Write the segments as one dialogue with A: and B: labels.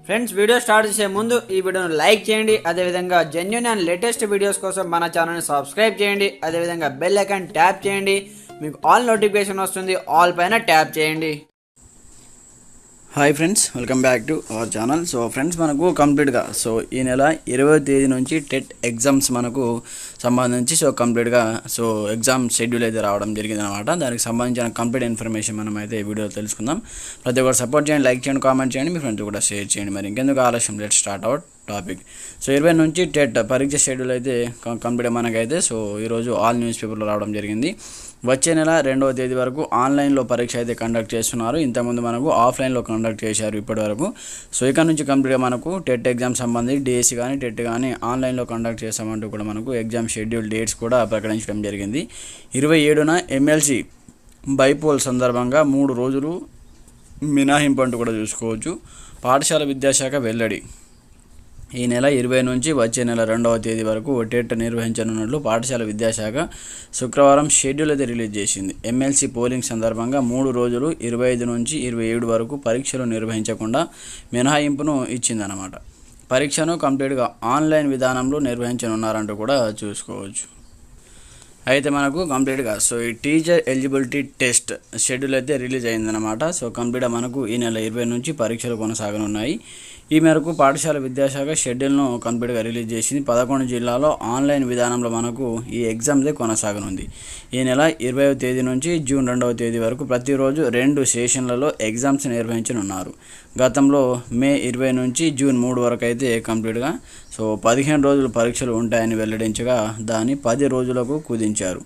A: Friends, video start చేసే ముందు ఈ వీడియోను లైక్ చేయండి. అదేవిధంగా జెన్యూన్ అండ్ లేటెస్ట్ వీడియోస్ కోసం మన ఛానల్ని సబ్స్క్రైబ్ చేయండి. అదేవిధంగా బెల్ ఐకాన్ ట్యాప్ చేయండి. మీకు ఆల్ నోటిఫికేషన్ వస్తుంది. ఆల్ పైన ట్యాప్ చేయండి.
B: Hi friends, welcome back to our channel. So friends, మనకు కంప్లీట్గా ఈ నెల 20వ తేదీ నుంచి టెట్ ఎగ్జామ్స్ మనకు సంబంధించి కంప్లీట్గా ఎగ్జామ్ షెడ్యూల్ అయితే రావడం జరిగింది అనమాట. దానికి సంబంధించిన కంప్లీట్ ఇన్ఫర్మేషన్ మనం అయితే ఈ వీడియోలో తెలుసుకుందాం. ప్రతి ఒక్కరు సపోర్ట్ చేయండి, లైక్ చేయండి, కామెంట్ చేయండి, మీ ఫ్రెండ్స్ కూడా షేర్ చేయండి. మరి ఇంకెందుకు ఆలస్యం, లెట్ స్టార్ట్ అవర్ టాపిక్. 20 నుంచి టెట్ పరీక్ష షెడ్యూల్ అయితే కంప్లీట్ మనకైతే ఈరోజు ఆల్ న్యూస్ పేపర్లో రావడం జరిగింది. వచ్చే నెల 2వ తేదీ వరకు ఆన్లైన్లో పరీక్ష అయితే కండక్ట్ చేస్తున్నారు. ఇంతకుముందు మనకు ఆఫ్లైన్లో కండక్ట్ చేశారు ఇప్పటి వరకు. ఇక్కడ నుంచి కంప్లీట్గా మనకు టెట్ ఎగ్జామ్ సంబంధించి డిఎస్సి కానీ టెట్ కానీ ఆన్లైన్లో కండక్ట్ చేస్తామంటూ కూడా మనకు ఎగ్జామ్ షెడ్యూల్ డేట్స్ కూడా ప్రకటించడం జరిగింది. 27న ఎమ్మెల్సీ బైపోల్ సందర్భంగా 3 రోజులు మినహాయింపు అంటూ కూడా చూసుకోవచ్చు. పాఠశాల విద్యాశాఖ వెల్లడి. ఈ నెల 20 నుంచి వచ్చే నెల 2వ తేదీ వరకు టెట్ నిర్వహించనున్నట్లు పాఠశాల విద్యాశాఖ శుక్రవారం షెడ్యూల్ అయితే రిలీజ్ చేసింది. ఎమ్మెల్సీ పోలింగ్ సందర్భంగా 3 రోజులు 25 నుంచి 27 వరకు పరీక్షలు నిర్వహించకుండా మినహాయింపును ఇచ్చిందన్నమాట. పరీక్షను కంప్లీట్గా ఆన్లైన్ విధానంలో నిర్వహించనున్నారంటూ కూడా చూసుకోవచ్చు. అయితే మనకు కంప్లీట్గా ఈ టీచర్ ఎలిజిబిలిటీ టెస్ట్ షెడ్యూల్ అయితే రిలీజ్ అయిందన్నమాట. కంప్లీట్గా మనకు ఈ నెల 20 నుంచి పరీక్షలు కొనసాగనున్నాయి. ఈ మేరకు పాఠశాల విద్యాశాఖ షెడ్యూల్ను కంప్లీట్గా రిలీజ్ చేసింది. 11 జిల్లాలో ఆన్లైన్ విధానంలో మనకు ఈ ఎగ్జామ్దే కొనసాగనుంది. ఈ నెల 20వ తేదీ నుంచి జూన్ 2వ తేదీ వరకు ప్రతిరోజు 2 సెషన్లలో ఎగ్జామ్స్ నిర్వహించనున్నారు. గతంలో మే 20 నుంచి జూన్ 3 వరకు అయితే కంప్లీట్గా 15 రోజులు పరీక్షలు ఉంటాయని వెల్లడించగా దాన్ని 10 రోజులకు కుదించారు.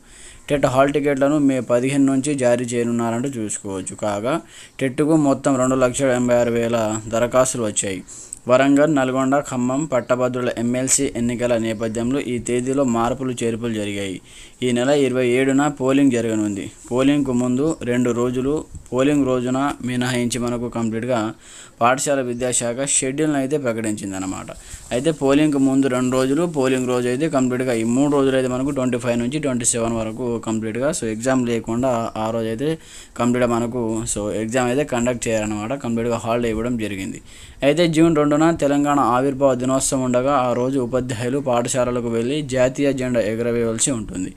B: టెట్ హాల్ టికెట్లను మే 15 నుంచి జారీ చేయనున్నారంటూ చూసుకోవచ్చు. కాగా టెట్కు మొత్తం 2,86,000 దరఖాస్తులు వచ్చాయి. వరంగల్, నల్గొండ, ఖమ్మం పట్టభద్రుల ఎమ్మెల్సీ ఎన్నికల నేపథ్యంలో ఈ తేదీలో మార్పులు చేర్పులు జరిగాయి. ఈ నెల 27న పోలింగ్ జరగనుంది. పోలింగ్కు ముందు 2 రోజులు పోలింగ్ రోజున మినహాయించి మనకు కంప్లీట్గా పాఠశాల విద్యాశాఖ షెడ్యూల్ని అయితే ప్రకటించిందనమాట. అయితే పోలింగ్కు ముందు 2 రోజులు, పోలింగ్ రోజు అయితే కంప్లీట్గా ఈ 3 రోజులు అయితే మనకు 25 నుంచి 27 వరకు కంప్లీట్గా ఎగ్జామ్ లేకుండా ఆ రోజు అయితే కంప్లీట్గా మనకు ఎగ్జామ్ అయితే కండక్ట్ చేయాలన్నమాట. కంప్లీట్గా హాలిడే ఇవ్వడం జరిగింది. అయితే జూన్ 2న తెలంగాణ ఆవిర్భావ దినోత్సవం ఉండగా ఆ రోజు ఉపాధ్యాయులు పాఠశాలలకు వెళ్ళి జాతీయ జెండా ఎగరవేయవలసి ఉంటుంది.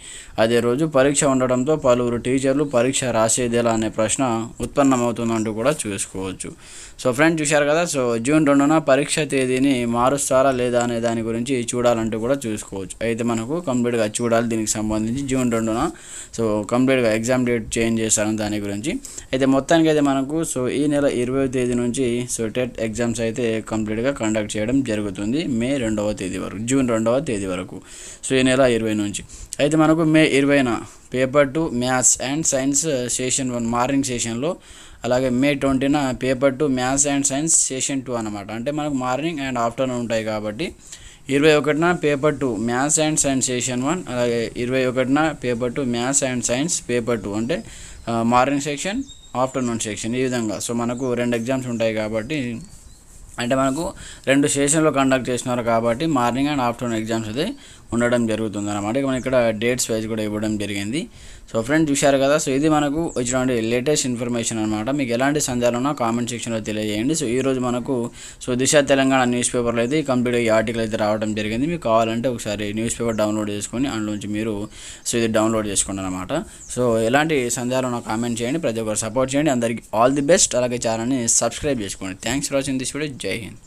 B: అదే రోజు పరీక్ష ఉండడంతో పలువురు టీచర్లు పరీక్ష రాసేదేలా అనే ప్రశ్న ఉత్పన్నమవుతుందంటూ కూడా చూసుకోవచ్చు. ఫ్రెండ్స్, చూశారు కదా. జూన్ 2న పరీక్ష తేదీని మారుస్తారా లేదా అనే దాని గురించి చూడాలంటూ కూడా చూసుకోవచ్చు. అయితే మనకు కంప్లీట్గా చూడాలి దీనికి సంబంధించి. జూన్ 2న కంప్లీట్గా ఎగ్జామ్ డేట్ చేంజ్ చేస్తారని దాని గురించి. అయితే మొత్తానికి అయితే మనకు ఈ నెల 20వ తేదీ నుంచి టెట్ ఎగ్జామ్స్ అయితే కంప్లీట్గా కండక్ట్ చేయడం జరుగుతుంది. మే 2వ తేదీ వరకు, జూన్ 2వ తేదీ వరకు. ఈ నెల 20 నుంచి. అయితే మనకు మే 20న paper 2 maths and science session 1 morning సెషన్లో, అలాగే మే 20న paper 2 maths and science session 2 అనమాట. అంటే మనకు మార్నింగ్ అండ్ ఆఫ్టర్నూన్ ఉంటాయి కాబట్టి 21న paper 2 maths and science session 1, అలాగే 21న paper 2 maths and science paper 2 అంటే మార్నింగ్ సెక్షన్, ఆఫ్టర్నూన్ సెక్షన్, ఈ విధంగా మనకు 2 ఎగ్జామ్స్ ఉంటాయి కాబట్టి, అంటే మనకు 2 సెషన్లో కండక్ట్ చేస్తున్నారు కాబట్టి మార్నింగ్ అండ్ ఆఫ్టర్నూన్ ఎగ్జామ్స్ అయితే ఉండడం జరుగుతుంది అన్నమాట. మనం ఇక్కడ డేట్స్ వైజ్ కూడా ఇవ్వడం జరిగింది. ఫ్రెండ్స్, చూశారు కదా. ఇది మనకు వచ్చినటువంటి లేటెస్ట్ ఇన్ఫర్మేషన్ అనమాట. మీకు ఎలాంటి సందేహాలు ఉన్నా కామెంట్ సెక్షన్లో తెలియజేయండి. ఈరోజు మనకు దిశ తెలంగాణ న్యూస్ పేపర్లో అయితే కంప్లీట్గా ఈ ఆర్టికల్ అయితే రావడం జరిగింది. మీకు కావాలంటే ఒకసారి న్యూస్ పేపర్ డౌన్లోడ్ చేసుకొని అందులోంచి మీరు ఇది డౌన్లోడ్ చేసుకోండి అనమాట. ఎలాంటి సందేహాలు ఉన్నా కామెంట్ చేయండి. ప్రతి ఒక్కరు సపోర్ట్ చేయండి. అందరికీ ఆల్ ది బెస్ట్. అలాగే ఛానల్ని సబ్స్క్రైబ్ చేసుకోండి. Thanks for watching this video. జై హింద్.